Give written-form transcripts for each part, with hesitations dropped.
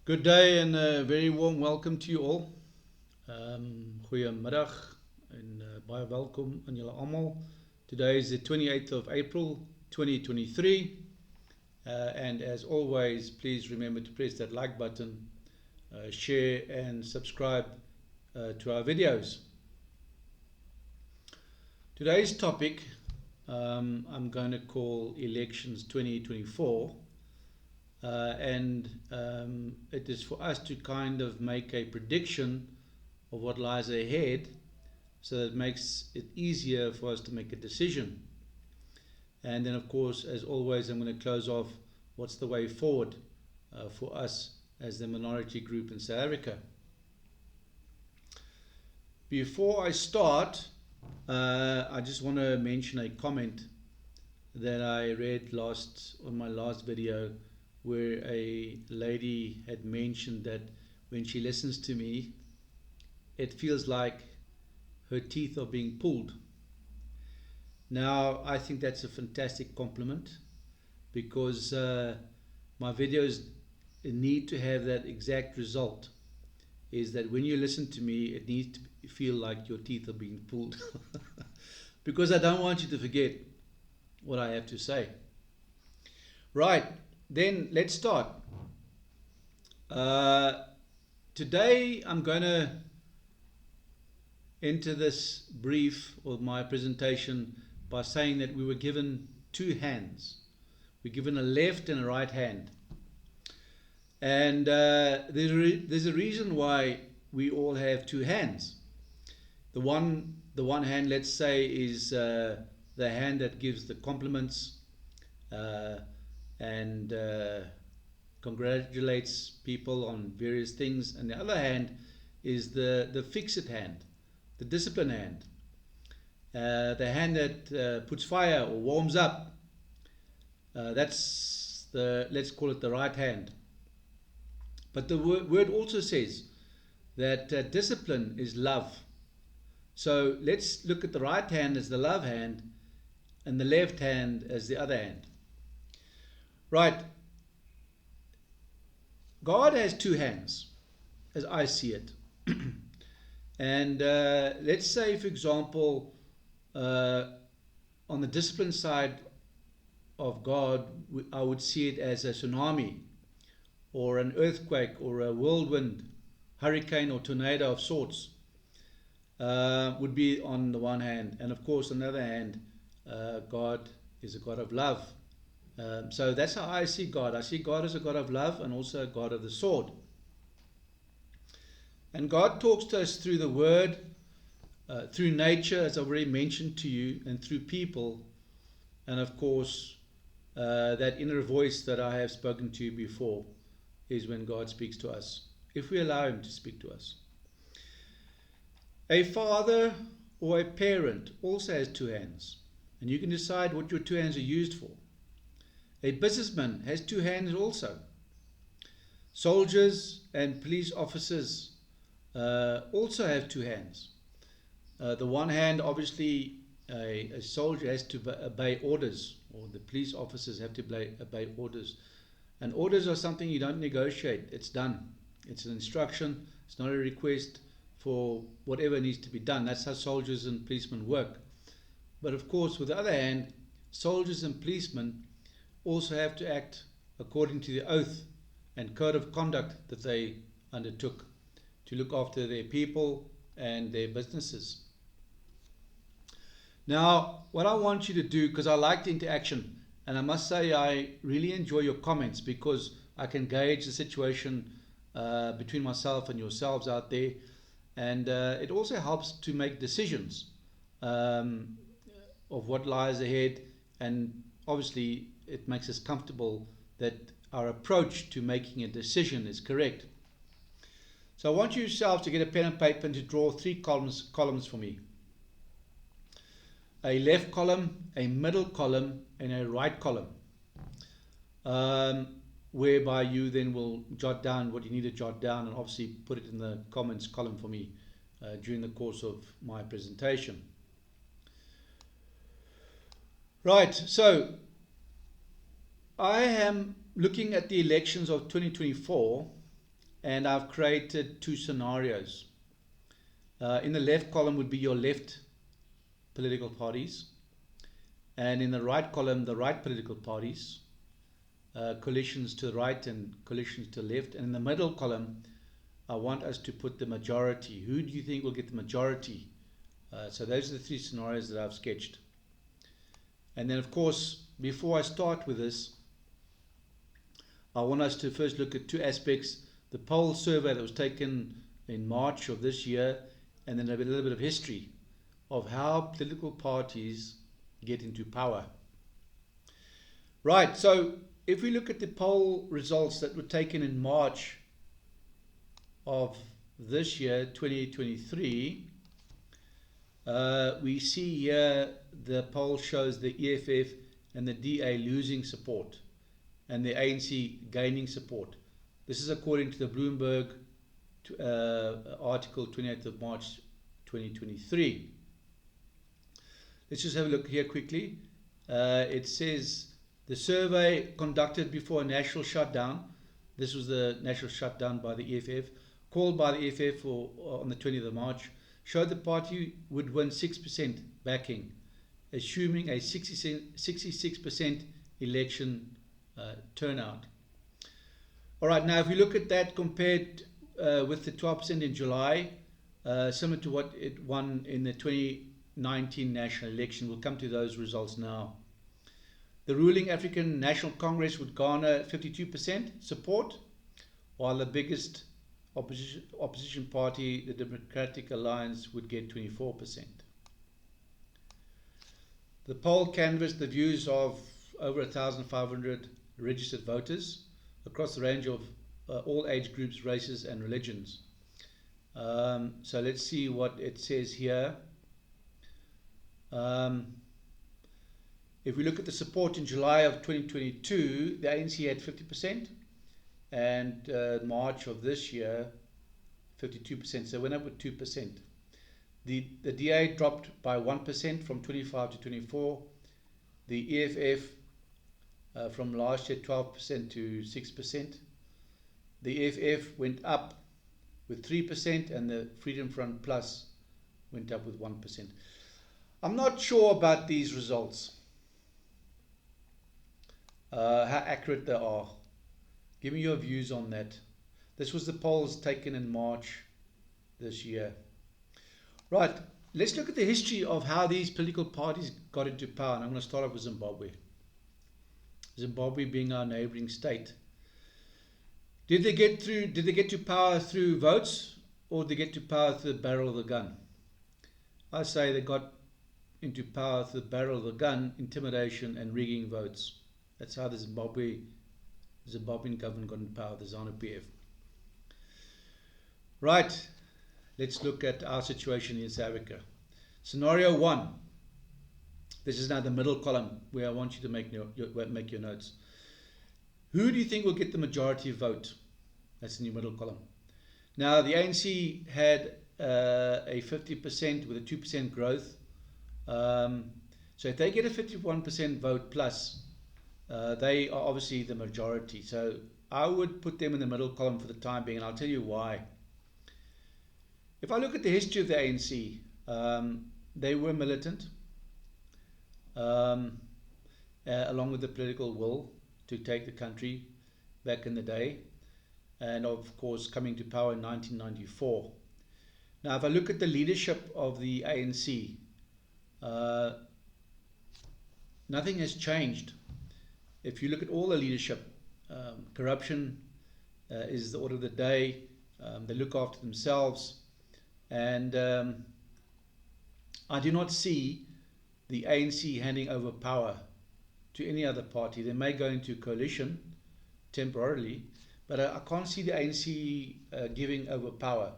Good day and a very warm welcome to you all. Goeiemiddag en baie welkom aan julle almal. Today is the 28th of April 2023 and as always please remember to press that like button, share and subscribe to our videos. Today's topic I'm going to call Elections 2024. And it is for us to kind of make a prediction of what lies ahead, so that it makes it easier for us to make a decision. And then of course, as always, I'm going to close off what's the way forward for us as the minority group in South Africa. Before I start, I just want to mention a comment that I read on my last video, where a lady had mentioned that when she listens to me, it feels like her teeth are being pulled. Now, I think that's a fantastic compliment, because my videos need to have that exact result, is that when you listen to me, it needs to feel like your teeth are being pulled. Because I don't want you to forget what I have to say. Right. Then let's start. Today I'm going to enter this brief or my presentation by saying that we were given two hands. We're given a left and a right hand. And there's a reason why we all have two hands. The one hand, let's say, is the hand that gives the compliments and congratulates people on various things, and the other hand is the fix-it hand, the discipline hand, the hand that puts fire or warms up. That's let's call it the right hand. But the word also says that discipline is love. So let's look at the right hand as the love hand and the left hand as the other hand. Right. God has two hands, as I see it. And let's say, for example, on the discipline side of God, I would see it as a tsunami, or an earthquake, or a whirlwind, hurricane or tornado of sorts, would be on the one hand. And of course, on the other hand, God is a God of love. So that's how I see God. I see God as a God of love and also a God of the sword. And God talks to us through the Word, through nature, as I've already mentioned to you, and through people, and of course that inner voice that I have spoken to you before is when God speaks to us, if we allow Him to speak to us. A father or a parent also has two hands, and you can decide what your two hands are used for. A businessman has two hands also. Soldiers and police officers also have two hands. The one hand, obviously, a soldier has to obey orders, or the police officers have to obey orders. And orders are something you don't negotiate. It's done. It's an instruction. It's not a request for whatever needs to be done. That's how soldiers and policemen work. But of course, with the other hand, soldiers and policemen also have to act according to the oath and code of conduct that they undertook to look after their people and their businesses. Now, what I want you to do, because I like the interaction, and I must say I really enjoy your comments, because I can gauge the situation between myself and yourselves out there, and it also helps to make decisions of what lies ahead, and obviously it makes us comfortable that our approach to making a decision is correct. So I want you yourself to get a pen and paper and to draw three columns for me. A left column, a middle column, and a right column, whereby you then will jot down what you need to jot down, and obviously put it in the comments column for me during the course of my presentation. Right, so I am looking at the elections of 2024 and I've created two scenarios. In the left column would be your left political parties, and in the right column, the right political parties, coalitions to the right and coalitions to the left, and in the middle column, I want us to put the majority. Who do you think will get the majority? So those are the three scenarios that I've sketched. And then, of course, before I start with this, I want us to first look at two aspects: the poll survey that was taken in March of this year, and then a little bit of history of how political parties get into power. Right, so if we look at the poll results that were taken in March of this year, 2023, we see here the poll shows the EFF and the DA losing support and the ANC gaining support. This is according to the Bloomberg article 28th of March 2023. Let's just have a look here quickly. It says the survey conducted before a national shutdown. This was the national shutdown by the EFF, called by the EFF on the 20th of March, showed the party would win 6% backing, assuming a 66% election turnout. All right, now if we look at that compared with the 12% in July, similar to what it won in the 2019 national election. We'll come to those results now. The ruling African National Congress would garner 52% support, while the biggest opposition party, the Democratic Alliance, would get 24%. The poll canvassed the views of over 1,500 registered voters across the range of all age groups, races and religions. So let's see what it says here. If we look at the support in July of 2022, the ANC had 50%, and March of this year, 52%. So it went up with 2%. The DA dropped by 1% from 25 to 24. The EFF from last year 12% to 6%. The EFF went up with 3%, and the Freedom Front Plus went up with 1%. I'm not sure about these results, how accurate they are. Give me your views on that. This was the polls taken in March this year. Right, let's look at the history of how these political parties got into power. And I'm going to start off with Zimbabwe. Zimbabwe being our neighboring state. Did they get to power through votes, or did they get to power through the barrel of the gun? I say they got into power through the barrel of the gun, intimidation and rigging votes. That's how the Zimbabwean government got into power, the ZANU-PF. Right, let's look at our situation in South Africa. Scenario 1. This is now the middle column where I want you to make your notes. Who do you think will get the majority vote? That's in your middle column. Now, the ANC had a 50% with a 2% growth. So if they get a 51% vote plus, they are obviously the majority. So I would put them in the middle column for the time being, and I'll tell you why. If I look at the history of the ANC, they were militant, along with the political will to take the country back in the day, and of course coming to power in 1994. Now, if I look at the leadership of the ANC, nothing has changed. If you look at all the leadership, corruption is the order of the day. They look after themselves, and I do not see the ANC handing over power to any other party. They may go into coalition temporarily, but I can't see the ANC giving over power.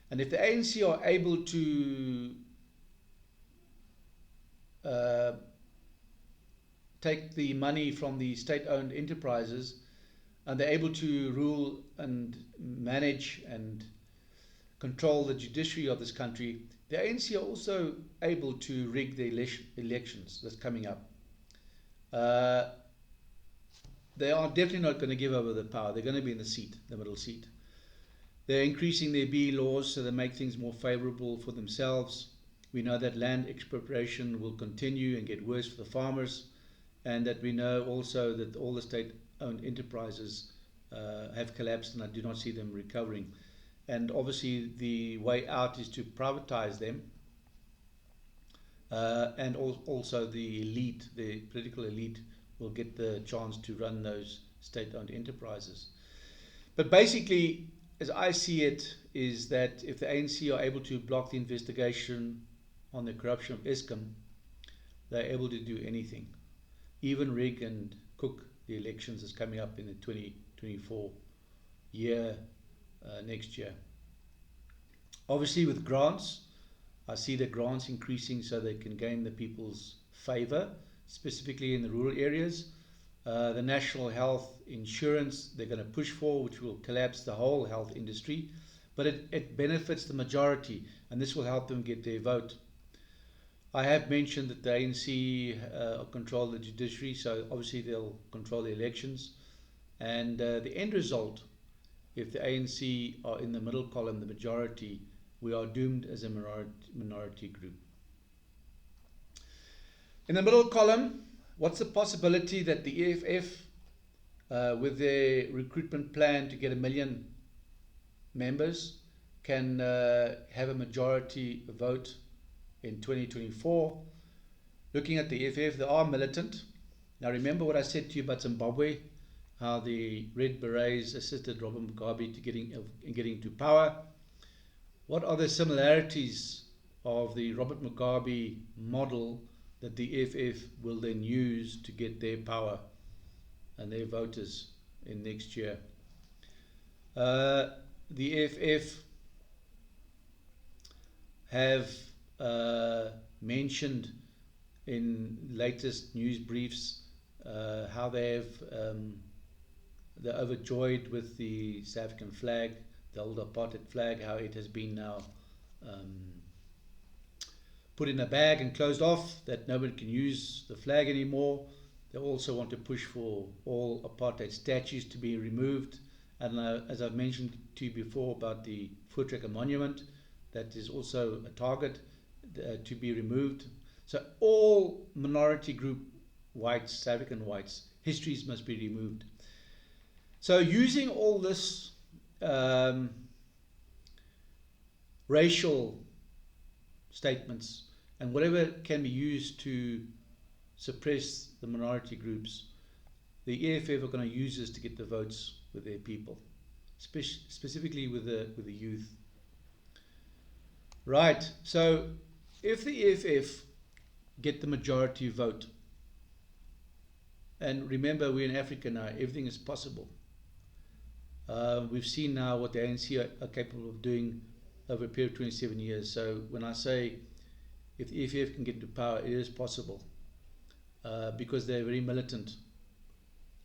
And if the ANC are able to take the money from the state-owned enterprises, and they're able to rule and manage and control the judiciary of this country, the ANC are also able to rig the elections that's coming up. They are definitely not going to give over the power. They're going to be in the seat, the middle seat. They're increasing their B laws so they make things more favorable for themselves. We know that land expropriation will continue and get worse for the farmers, and that we know also that all the state-owned enterprises have collapsed, and I do not see them recovering. And obviously the way out is to privatize them, and also the elite, the political elite, will get the chance to run those state-owned enterprises. But basically, as I see it, is that if the ANC are able to block the investigation on the corruption of Eskom, they're able to do anything. Even rig and cook the elections that's coming up in the 2024 year, next year. Obviously with grants, I see the grants increasing so they can gain the people's favor, specifically in the rural areas. The national health insurance they're going to push for, which will collapse the whole health industry, but it benefits the majority, and this will help them get their vote. I have mentioned that the ANC control the judiciary, so obviously they'll control the elections, and the end result, if the ANC are in the middle column, the majority, we are doomed as a minority group. In the middle column, what's the possibility that the EFF, with their recruitment plan to get 1 million members, can have a majority vote in 2024? Looking at the EFF, they are militant. Now remember what I said to you about Zimbabwe, how the Red Berets assisted Robert Mugabe in getting to power. What are the similarities of the Robert Mugabe model that the EFF will then use to get their power and their voters in next year? The EFF have mentioned in latest news briefs how they're overjoyed with the South African flag, the old apartheid flag, how it has been now put in a bag and closed off, that nobody can use the flag anymore. They also want to push for all apartheid statues to be removed. And as I've mentioned to you before about the Voortrekker monument, that is also a target to be removed. So all minority group whites, South African whites, histories must be removed. So using all this racial statements and whatever can be used to suppress the minority groups, the EFF are going to use this to get the votes with their people, specifically with the youth. Right, so if the EFF get the majority vote, and remember we're in Africa now, everything is possible. We've seen now what the ANC are capable of doing over a period of 27 years. So when I say if the EFF can get to power, it is possible because they're very militant.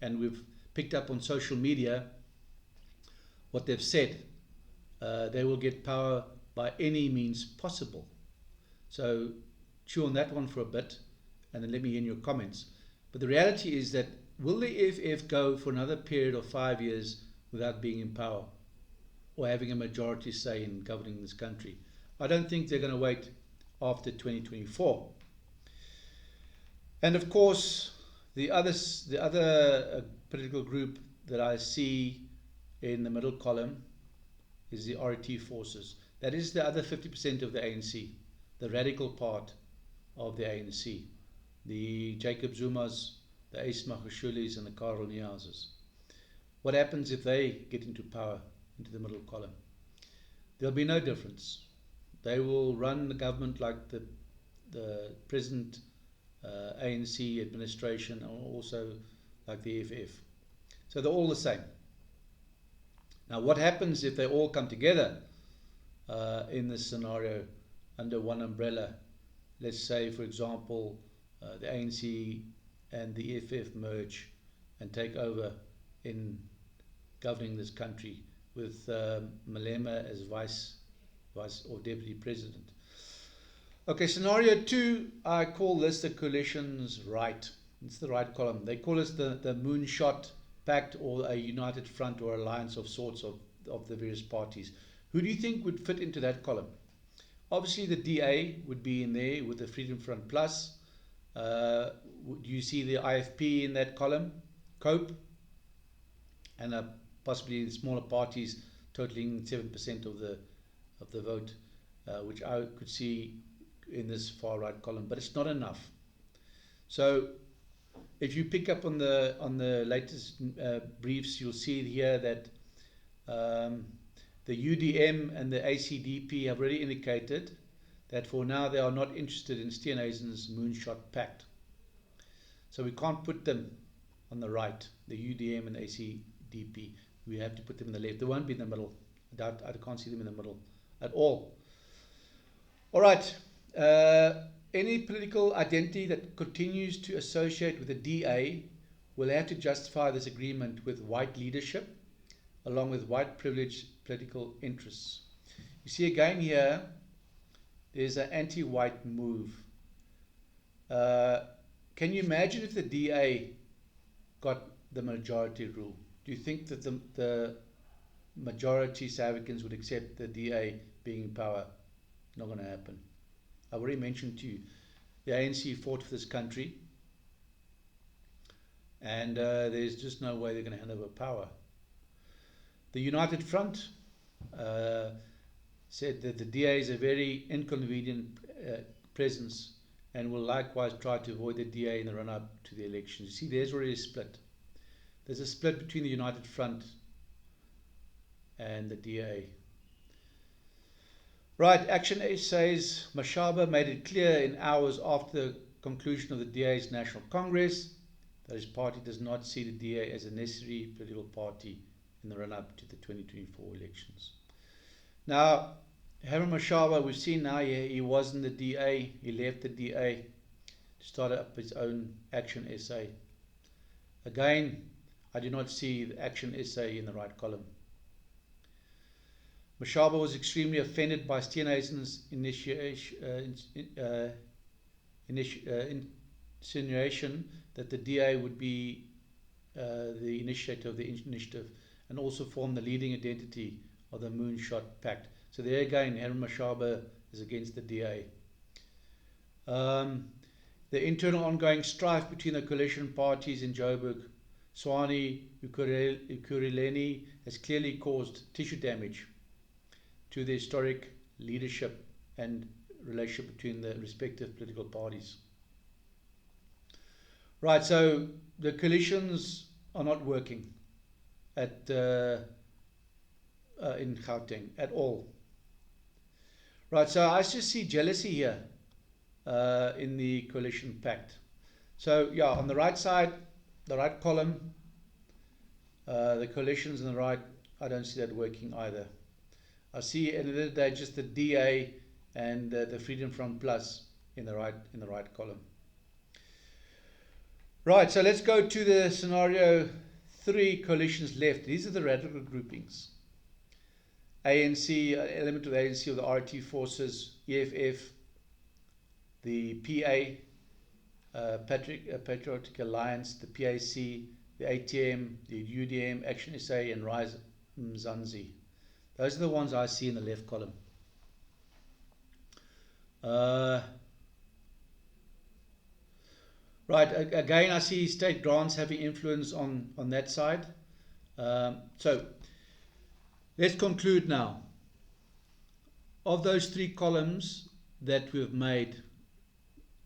And we've picked up on social media what they've said. They will get power by any means possible. So chew on that one for a bit and then let me hear in your comments. But the reality is that will the EFF go for another period of 5 years without being in power or having a majority say in governing this country? I don't think they're going to wait after 2024. And of course, the other political group that I see in the middle column is the RET forces. That is the other 50% of the ANC, the radical part of the ANC, the Jacob Zumas, the Ace Magashulis and the Karel Nieuwhauses. What happens if they get into power, into the middle column? There'll be no difference. They will run the government like the present ANC administration, or also like the EFF. So they're all the same. Now what happens if they all come together in this scenario under one umbrella? Let's say, for example, the ANC and the EFF merge and take over in governing this country with Malema as vice or deputy president. Okay, scenario 2, I call this the coalition's right. It's the right column. They call this the moonshot pact, or a united front or alliance of sorts of of the various parties. Who do you think would fit into that column? Obviously the DA would be in there with the Freedom Front Plus. Do you see the IFP in that column? COPE, and possibly the smaller parties totaling 7% of the vote, which I could see in this far right column, but it's not enough. So if you pick up on the latest briefs, you'll see here that the UDM and the ACDP have already indicated that for now they are not interested in Steenhuisen's moonshot pact. So we can't put them on the right, the UDM and ACDP. We have to put them in the left. They won't be in the middle. I can't see them in the middle at all. All right. Any political identity that continues to associate with the DA will have to justify this agreement with white leadership, along with white privileged political interests. You see again here, there's an anti-white move. Can you imagine if the DA got the majority rule? Do you think that the majority South Africans would accept the DA being in power? Not going to happen. I've already mentioned to you, the ANC fought for this country, and there's just no way they're going to hand over power. The United Front said that the DA is a very inconvenient presence and will likewise try to avoid the DA in the run-up to the elections. You see, there's already a split. There's a split between the United Front and the DA. Right, Action says Mashaba made it clear in hours after the conclusion of the DA's National Congress that his party does not see the DA as a necessary political party in the run-up to the 2024 elections. Now, Harun Mashaba, we've seen now he was in the DA, he left the DA to start up his own Action SA. Again, I do not see the Action SA in the right column. Mashaba was extremely offended by Steenhuisen's insinuation that the DA would be the initiator of the initiative and also form the leading identity of the Moonshot Pact. So there again, Harun Mashaba is against the DA. The internal ongoing strife between the coalition parties in Joburg, Tshwane, Ekurhuleni, has clearly caused tissue damage to the historic leadership and relationship between the respective political parties. Right, so the coalitions are not working at in Gauteng at all. Right, so I just see jealousy here in the coalition pact. So yeah, on the right side, the right column, the coalitions on the right, I don't see that working either. I see at the end of the day just the DA and the Freedom Front Plus in the right column. Right, so let's go to the scenario 3, coalitions left. These are the radical groupings. ANC, element of the ANC or the RT forces, EFF, the PA, Patriotic Alliance, the PAC, the ATM, the UDM, Action SA, and Rise Mzansi. Those are the ones I see in the left column. Right, again I see state grants having influence on that side. So let's conclude now. Of those 3 columns that we've made,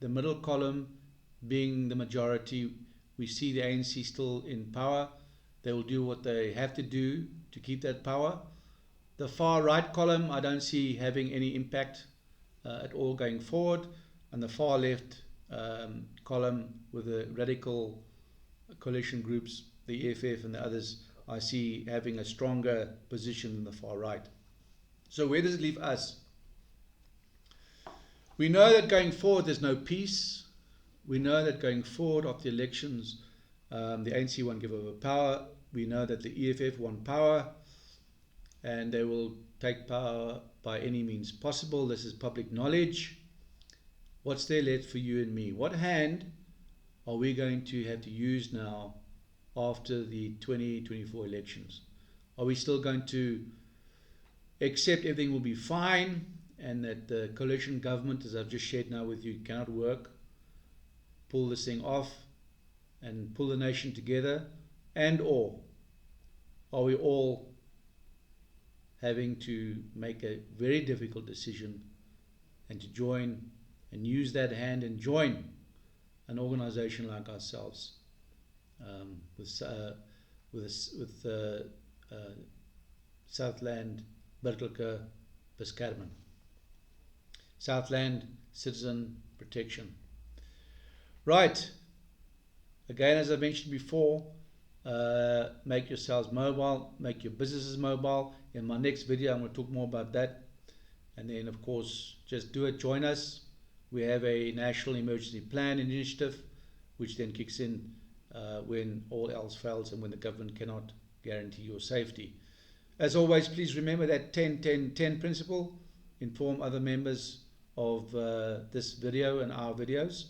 the middle column being the majority, we see the ANC still in power. They will do what they have to do to keep that power. The far right column I don't see having any impact at all going forward, and the far left column with the radical coalition groups, the EFF and the others, I see having a stronger position than the far right. So where does it leave us? We know that going forward there's no peace. We know that going forward after the elections the ANC won't give over power. We know that the EFF want power, and they will take power by any means possible. This is public knowledge. What's there left for you and me? What hand are we going to have to use now after the 2024 elections? Are we still going to accept everything will be fine and that the coalition government, as I've just shared now with you, cannot work, pull this thing off and pull the nation together? And or are we all having to make a very difficult decision and to join and use that hand and join an organization like ourselves, with Suidland Burgerlike Beskerming, Suidland Citizen Protection. Right, again, as I mentioned before, make yourselves mobile, make your businesses mobile. In my next video I'm going to talk more about that. And then of course, just do it, join us. We have a National Emergency Plan initiative which then kicks in when all else fails and when the government cannot guarantee your safety. As always, please remember that 10-10-10 principle. Inform other members of this video and our videos,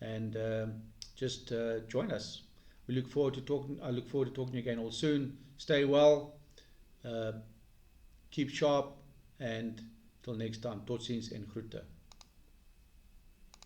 and just join us. We look forward to talking. I look forward to talking to you again all soon. Stay well, keep sharp, and till next time. Tot ziens en groete.